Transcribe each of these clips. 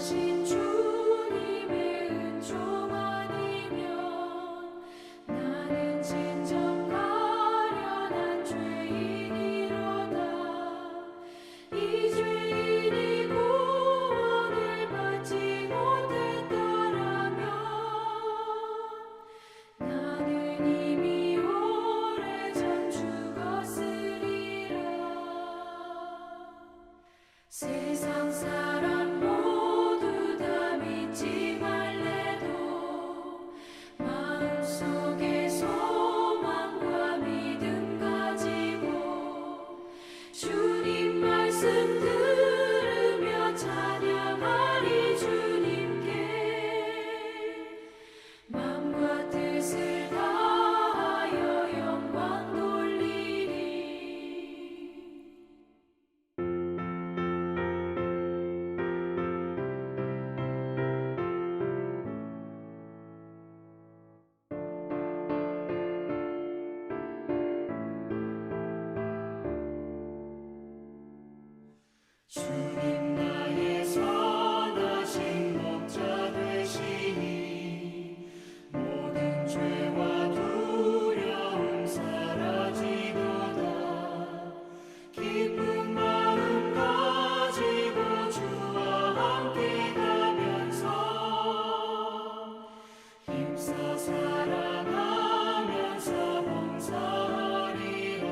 영원하신 주님의 은총만이면 나는 진정 가련한 죄인이로다. 이 죄인이 구원을 받지 못했더라면 나는 이미 오래전 죽었으리라. 세상 사람 모두 다 믿지 말래도 마음속에 소망과 믿음 가지고 주님 말씀 들으며 찬양하리. 주님께 마음과 뜻을 다하여 영광 돌리리. 주님 나의 선하신 목자 되시니 모든 죄와 두려움 사라지도다. 기쁜 마음 가지고 주와 함께 가면서 힘써 사랑하면서 봉사하리라.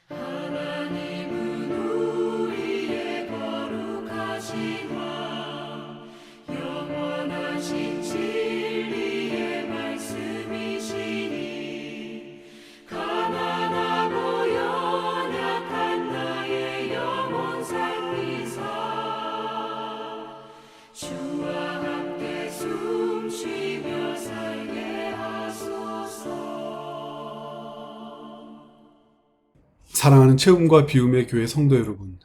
하나님은 우리의 거룩하신 왕, 영원하신 진리의 말씀이시니 가난하고 연약한 나의 영혼 살피사 주와 함께 숨쉬며 살게 하소서. 사랑하는 체험과 비움의 교회 성도 여러분,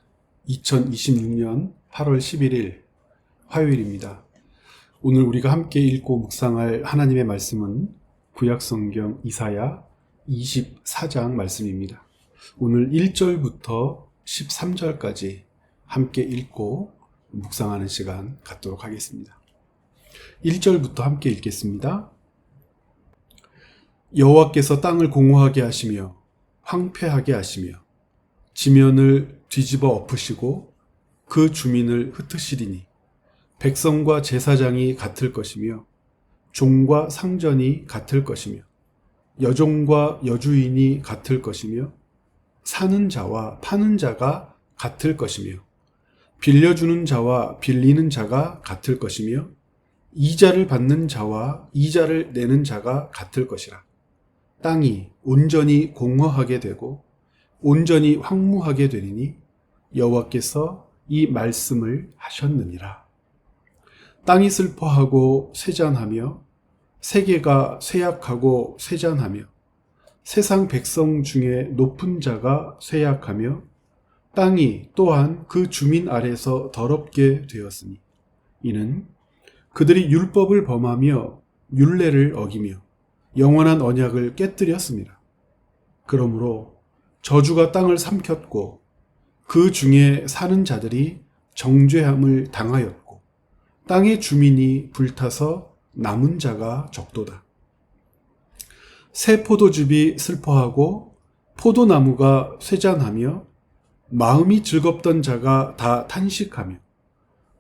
2026년 8월 11일 화요일입니다. 오늘 우리가 함께 읽고 묵상할 하나님의 말씀은 구약성경 이사야 24장 말씀입니다. 오늘 1절부터 13절까지 함께 읽고 묵상하는 시간 갖도록 하겠습니다. 1절부터 함께 읽겠습니다. 여호와께서 땅을 공허하게 하시며 황폐하게 하시며 지면을 뒤집어 엎으시고 그 주민을 흩으시리니 백성과 제사장이 같을 것이며 종과 상전이 같을 것이며 여종과 여주인이 같을 것이며 사는 자와 파는 자가 같을 것이며 빌려주는 자와 빌리는 자가 같을 것이며 이자를 받는 자와 이자를 내는 자가 같을 것이라. 땅이 온전히 공허하게 되고 온전히 황무하게 되리니 여호와께서 이 말씀을 하셨느니라. 땅이 슬퍼하고 쇠잔하며 세계가 쇠약하고 쇠잔하며 세상 백성 중에 높은 자가 쇠약하며 땅이 또한 그 주민 아래서 더럽게 되었으니 이는 그들이 율법을 범하며 율례를 어기며 영원한 언약을 깨뜨렸습니다. 그러므로 저주가 땅을 삼켰고 그 중에 사는 자들이 정죄함을 당하였고 땅의 주민이 불타서 남은 자가 적도다. 새 포도즙이 슬퍼하고 포도나무가 쇠잔하며 마음이 즐겁던 자가 다 탄식하며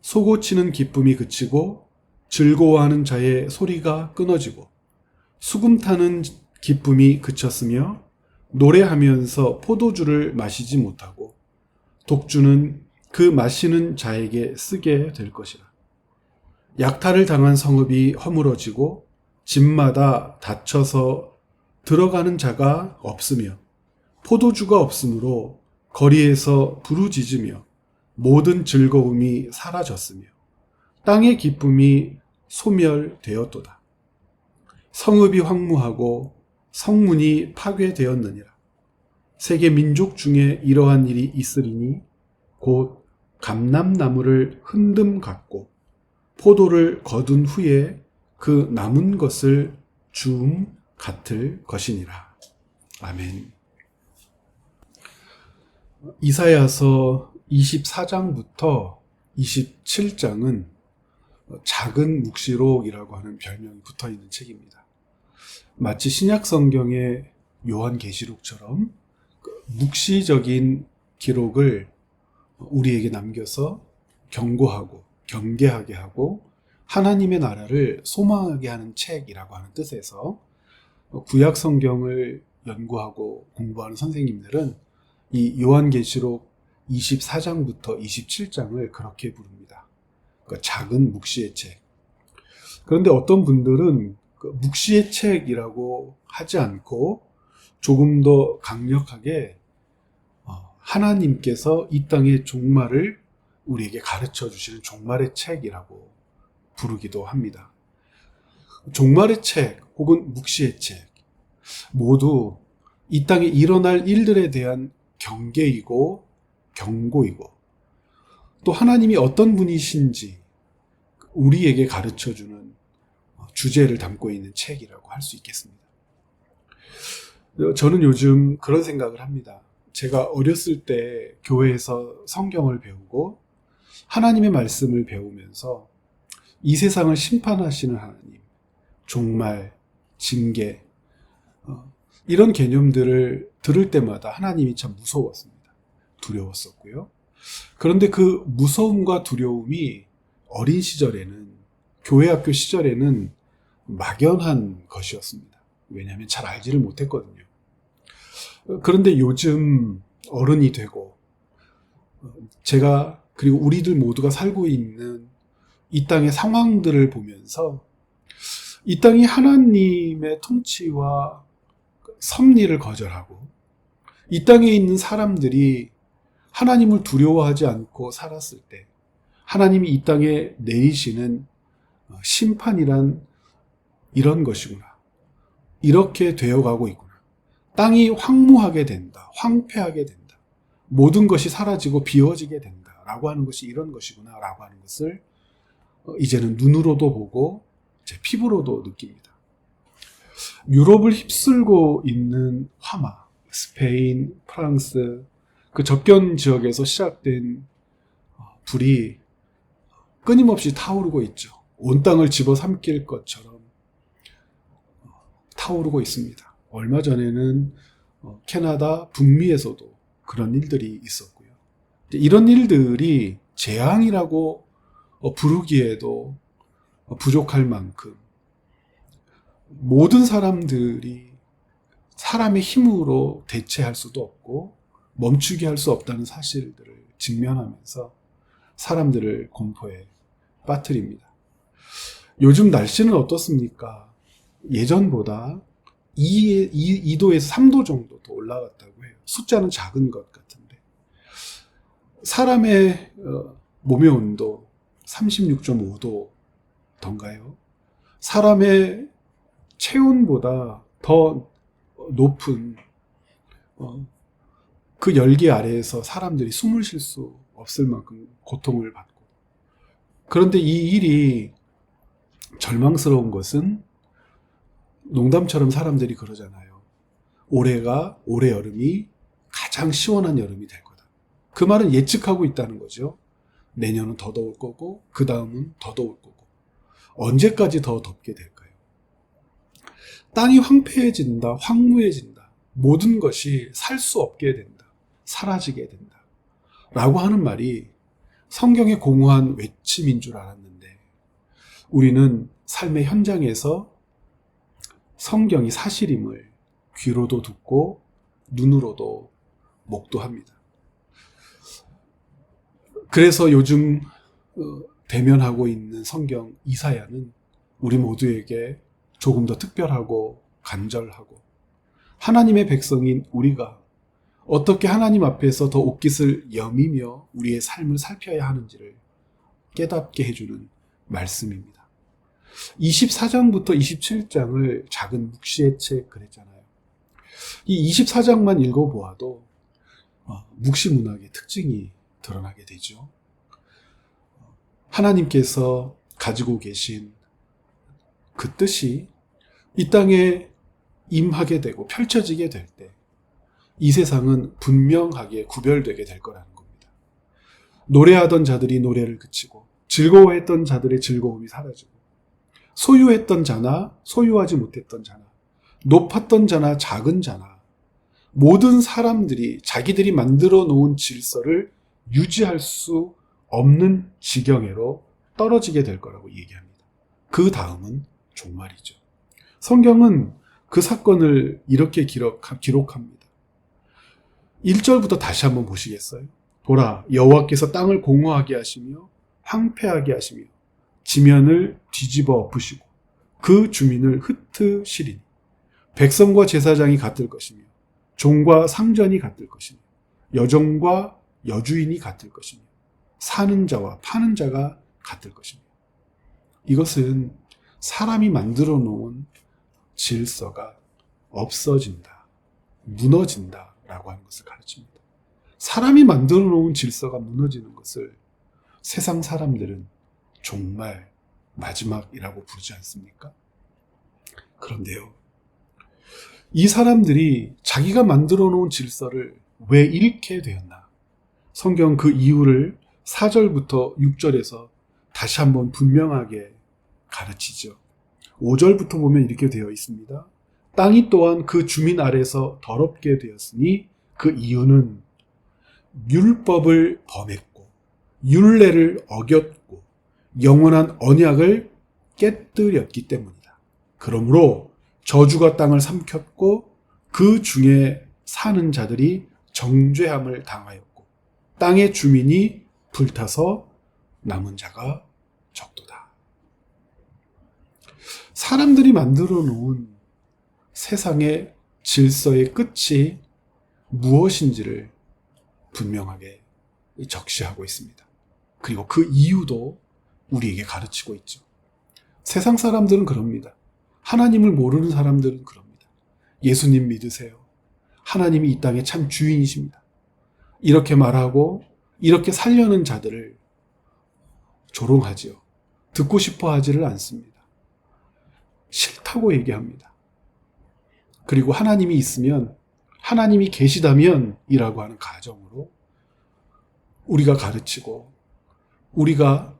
솟구치는 기쁨이 그치고 즐거워하는 자의 소리가 끊어지고 수금 타는 기쁨이 그쳤으며 노래하면서 포도주를 마시지 못하고 독주는 그 마시는 자에게 쓰게 될 것이라. 약탈을 당한 성읍이 허물어지고 집마다 닫혀서 들어가는 자가 없으며 포도주가 없으므로 거리에서 부르짖으며 모든 즐거움이 사라졌으며 땅의 기쁨이 소멸되었도다. 성읍이 황무하고 성문이 파괴되었느니라. 세계 민족 중에 이러한 일이 있으리니 곧 감람나무를 흔듦 같고 포도를 거둔 후에 그 남은 것을 주움 같을 것이니라. 아멘. 이사야서 24장부터 27장은 작은 묵시록이라고 하는 별명이 붙어 있는 책입니다. 마치 신약 성경의 요한계시록처럼 묵시적인 기록을 우리에게 남겨서 경고하고 경계하게 하고 하나님의 나라를 소망하게 하는 책이라고 하는 뜻에서 구약 성경을 연구하고 공부하는 선생님들은 이 요한계시록 24장부터 27장을 그렇게 부릅니다. 그러니까 작은 묵시의 책. 그런데 어떤 분들은 묵시의 책이라고 하지 않고 조금 더 강력하게 하나님께서 이 땅의 종말을 우리에게 가르쳐 주시는 종말의 책이라고 부르기도 합니다. 종말의 책 혹은 묵시의 책 모두 이 땅에 일어날 일들에 대한 경계이고 경고이고 또 하나님이 어떤 분이신지 우리에게 가르쳐주는 주제를 담고 있는 책이라고 할 수 있겠습니다. 저는 요즘 그런 생각을 합니다. 제가 어렸을 때 교회에서 성경을 배우고 하나님의 말씀을 배우면서 이 세상을 심판하시는 하나님, 종말, 징계 이런 개념들을 들을 때마다 하나님이 참 무서웠습니다. 두려웠었고요. 그런데 그 무서움과 두려움이 어린 시절에는 교회 학교 시절에는 막연한 것이었습니다. 왜냐하면 잘 알지를 못했거든요. 그런데 요즘 어른이 되고 제가 그리고 우리들 모두가 살고 있는 이 땅의 상황들을 보면서 이 땅이 하나님의 통치와 섭리를 거절하고 이 땅에 있는 사람들이 하나님을 두려워하지 않고 살았을 때 하나님이 이 땅에 내리시는 심판이란 이런 것이구나. 이렇게 되어가고 있구나. 땅이 황무하게 된다. 황폐하게 된다. 모든 것이 사라지고 비워지게 된다. 라고 하는 것이 이런 것이구나. 라고 하는 것을 이제는 눈으로도 보고 제 피부로도 느낍니다. 유럽을 휩쓸고 있는 화마, 스페인, 프랑스, 그 접견 지역에서 시작된 불이 끊임없이 타오르고 있죠. 온 땅을 집어삼킬 것처럼 타오르고 있습니다. 얼마 전에는 캐나다 북미에서도 그런 일들이 있었고요. 이런 일들이 재앙이라고 부르기에도 부족할 만큼 모든 사람들이 사람의 힘으로 대체할 수도 없고 멈추게 할 수 없다는 사실들을 직면하면서 사람들을 공포에 빠뜨립니다. 요즘 날씨는 어떻습니까? 예전보다 2도에서 3도 정도 더 올라갔다고 해요. 숫자는 작은 것 같은데 사람의 몸의 온도 36.5도던가요? 사람의 체온보다 더 높은 그 열기 아래에서 사람들이 숨을 쉴 수 없을 만큼 고통을 받고 그런데 이 일이 절망스러운 것은 농담처럼 사람들이 그러잖아요. 올해 여름이 가장 시원한 여름이 될 거다. 그 말은 예측하고 있다는 거죠. 내년은 더 더울 거고 그 다음은 더 더울 거고 언제까지 더 덥게 될까요? 땅이 황폐해진다, 황무해진다. 모든 것이 살 수 없게 된다. 사라지게 된다. 라고 하는 말이 성경의 공허한 외침인 줄 알았는데 우리는 삶의 현장에서 성경이 사실임을 귀로도 듣고 눈으로도 목도합니다. 그래서 요즘 대면하고 있는 성경 이사야는 우리 모두에게 조금 더 특별하고 간절하고 하나님의 백성인 우리가 어떻게 하나님 앞에서 더 옷깃을 여미며 우리의 삶을 살펴야 하는지를 깨닫게 해주는 말씀입니다. 24장부터 27장을 작은 묵시의 책 그랬잖아요. 이 24장만 읽어보아도 묵시 문학의 특징이 드러나게 되죠. 하나님께서 가지고 계신 그 뜻이 이 땅에 임하게 되고 펼쳐지게 될 때 이 세상은 분명하게 구별되게 될 거라는 겁니다. 노래하던 자들이 노래를 그치고 즐거워했던 자들의 즐거움이 사라지고 소유했던 자나 소유하지 못했던 자나 높았던 자나 작은 자나 모든 사람들이 자기들이 만들어 놓은 질서를 유지할 수 없는 지경으로 떨어지게 될 거라고 얘기합니다. 그 다음은 종말이죠. 성경은 그 사건을 이렇게 기록합니다. 1절부터 다시 한번 보시겠어요? 보라, 여호와께서 땅을 공허하게 하시며 황폐하게 하시며 지면을 뒤집어 엎으시고 그 주민을 흩으시리니 백성과 제사장이 같을 것이며 종과 상전이 같을 것이며 여종과 여주인이 같을 것이며 사는 자와 파는 자가 같을 것이며 이것은 사람이 만들어 놓은 질서가 없어진다, 무너진다 라고 하는 것을 가르칩니다. 사람이 만들어 놓은 질서가 무너지는 것을 세상 사람들은 종말, 마지막이라고 부르지 않습니까? 그런데요, 이 사람들이 자기가 만들어 놓은 질서를 왜 잃게 되었나? 성경 그 이유를 4절부터 6절에서 다시 한번 분명하게 가르치죠. 5절부터 보면 이렇게 되어 있습니다. 땅이 또한 그 주민 아래서 더럽게 되었으니 그 이유는 율법을 범했고 율례를 어겼고 영원한 언약을 깨뜨렸기 때문이다. 그러므로 저주가 땅을 삼켰고 그 중에 사는 자들이 정죄함을 당하였고 땅의 주민이 불타서 남은 자가 적도다. 사람들이 만들어 놓은 세상의 질서의 끝이 무엇인지를 분명하게 적시하고 있습니다. 그리고 그 이유도 우리에게 가르치고 있죠. 세상 사람들은 그럽니다. 하나님을 모르는 사람들은 그럽니다. 예수님 믿으세요. 하나님이 이 땅의 참 주인이십니다. 이렇게 말하고 이렇게 살려는 자들을 조롱하지요. 듣고 싶어 하지를 않습니다. 싫다고 얘기합니다. 그리고 하나님이 있으면, 하나님이 계시다면 이라고 하는 가정으로 우리가 가르치고 우리가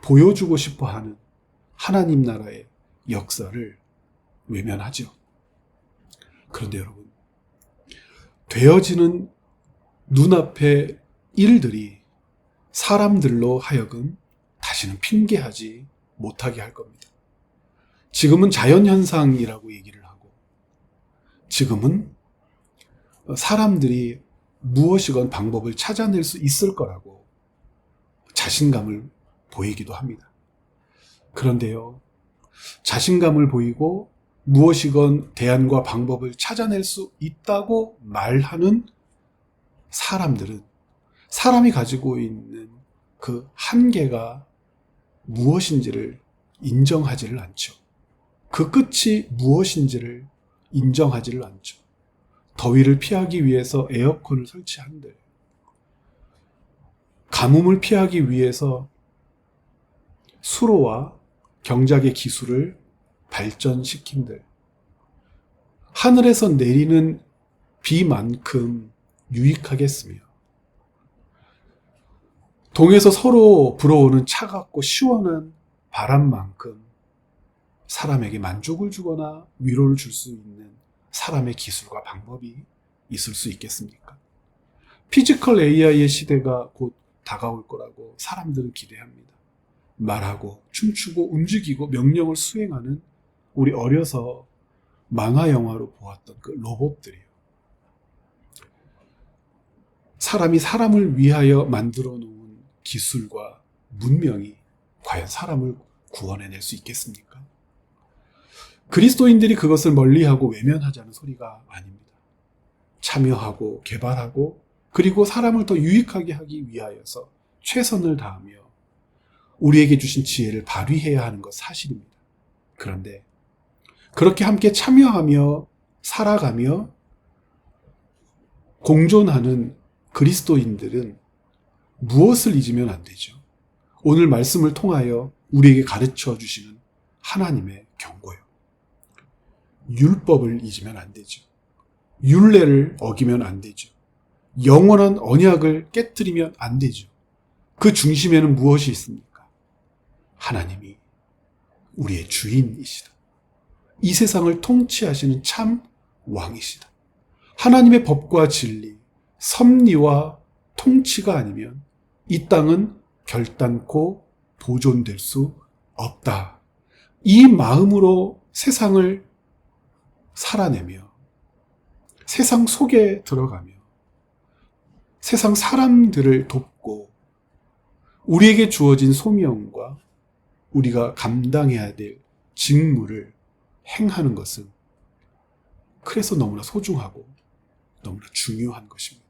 보여주고 싶어 하는 하나님 나라의 역사를 외면하죠. 그런데 여러분, 되어지는 눈앞의 일들이 사람들로 하여금 다시는 핑계하지 못하게 할 겁니다. 지금은 자연현상이라고 얘기를 하고, 지금은 사람들이 무엇이건 방법을 찾아낼 수 있을 거라고 자신감을 보이기도 합니다. 그런데요, 자신감을 보이고 무엇이건 대안과 방법을 찾아낼 수 있다고 말하는 사람들은 사람이 가지고 있는 그 한계가 무엇인지를 인정하지를 않죠. 그 끝이 무엇인지를 인정하지를 않죠. 더위를 피하기 위해서 에어컨을 설치한들, 가뭄을 피하기 위해서 수로와 경작의 기술을 발전시킨들, 하늘에서 내리는 비만큼 유익하겠으며, 동에서 서로 불어오는 차갑고 시원한 바람만큼 사람에게 만족을 주거나 위로를 줄 수 있는 사람의 기술과 방법이 있을 수 있겠습니까? 피지컬 AI의 시대가 곧 다가올 거라고 사람들은 기대합니다. 말하고 춤추고 움직이고 명령을 수행하는 우리 어려서 만화 영화로 보았던 그 로봇들이요. 사람이 사람을 위하여 만들어 놓은 기술과 문명이 과연 사람을 구원해낼 수 있겠습니까? 그리스도인들이 그것을 멀리하고 외면하자는 소리가 아닙니다. 참여하고 개발하고 그리고 사람을 더 유익하게 하기 위하여서 최선을 다하며 우리에게 주신 지혜를 발휘해야 하는 것 사실입니다. 그런데 그렇게 함께 참여하며 살아가며 공존하는 그리스도인들은 무엇을 잊으면 안 되죠? 오늘 말씀을 통하여 우리에게 가르쳐 주시는 하나님의 경고요. 율법을 잊으면 안 되죠. 율례를 어기면 안 되죠. 영원한 언약을 깨뜨리면 안 되죠. 그 중심에는 무엇이 있습니까? 하나님이 우리의 주인이시다. 이 세상을 통치하시는 참 왕이시다. 하나님의 법과 진리, 섭리와 통치가 아니면 이 땅은 결단코 보존될 수 없다. 이 마음으로 세상을 살아내며 세상 속에 들어가며 세상 사람들을 돕고 우리에게 주어진 소명과 우리가 감당해야 될 직무를 행하는 것은 그래서 너무나 소중하고 너무나 중요한 것입니다.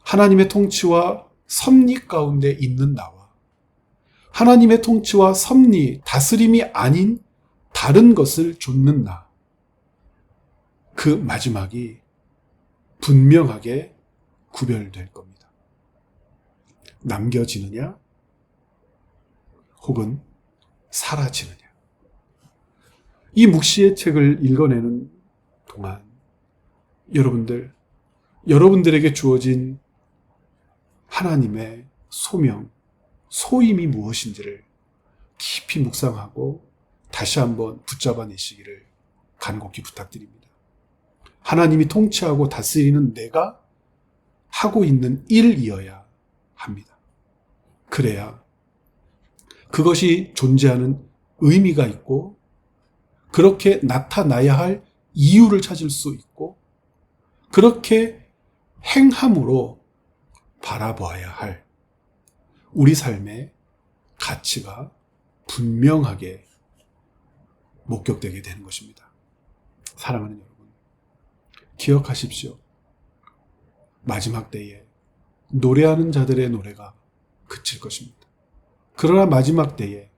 하나님의 통치와 섭리 가운데 있는 나와 하나님의 통치와 섭리, 다스림이 아닌 다른 것을 좇는 나, 그 마지막이 분명하게 구별될 겁니다. 남겨지느냐 혹은 사라지느냐. 이 묵시의 책을 읽어내는 동안 여러분들에게 주어진 하나님의 소명, 소임이 무엇인지를 깊이 묵상하고 다시 한번 붙잡아내시기를 간곡히 부탁드립니다. 하나님이 통치하고 다스리는 내가 하고 있는 일이어야 합니다. 그래야 그것이 존재하는 의미가 있고 그렇게 나타나야 할 이유를 찾을 수 있고 그렇게 행함으로 바라보아야 할 우리 삶의 가치가 분명하게 목격되게 되는 것입니다. 사랑하는 여러분, 기억하십시오. 마지막 때에 노래하는 자들의 노래가 그칠 것입니다. 그러나 마지막 때에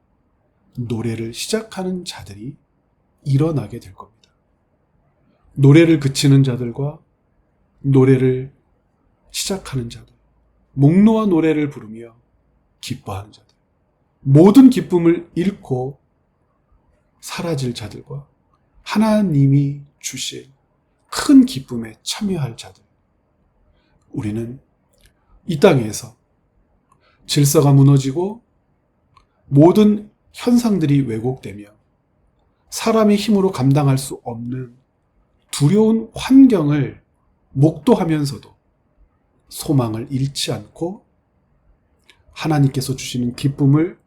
노래를 시작하는 자들이 일어나게 될 겁니다. 노래를 그치는 자들과 노래를 시작하는 자들, 목 놓아 노래를 부르며 기뻐하는 자들, 모든 기쁨을 잃고 사라질 자들과 하나님이 주실 큰 기쁨에 참여할 자들, 우리는 이 땅에서 질서가 무너지고 모든 현상들이 왜곡되며 사람의 힘으로 감당할 수 없는 두려운 환경을 목도하면서도 소망을 잃지 않고 하나님께서 주시는 기쁨을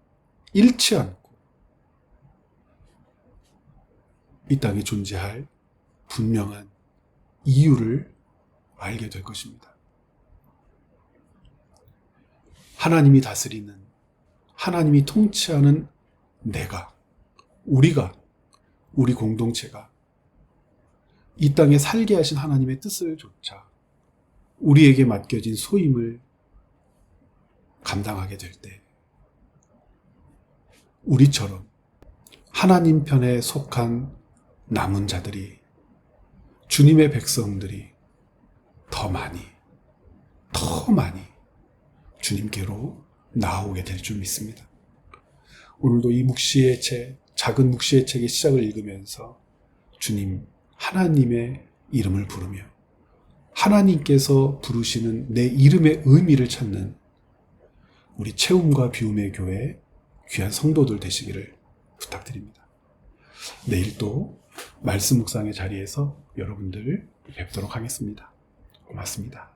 잃지 않고 이 땅에 존재할 분명한 이유를 알게 될 것입니다. 하나님이 다스리는, 하나님이 통치하는 내가, 우리가, 우리 공동체가 이 땅에 살게 하신 하나님의 뜻을 조차 우리에게 맡겨진 소임을 감당하게 될 때 우리처럼 하나님 편에 속한 남은 자들이, 주님의 백성들이 더 많이 주님께로 나아오게 될 줄 믿습니다. 오늘도 이 묵시의 책, 작은 묵시의 책의 시작을 읽으면서 주님, 하나님의 이름을 부르며 하나님께서 부르시는 내 이름의 의미를 찾는 우리 채움과 비움의 교회 귀한 성도들 되시기를 부탁드립니다. 내일 또 말씀 묵상의 자리에서 여러분들 뵙도록 하겠습니다. 고맙습니다.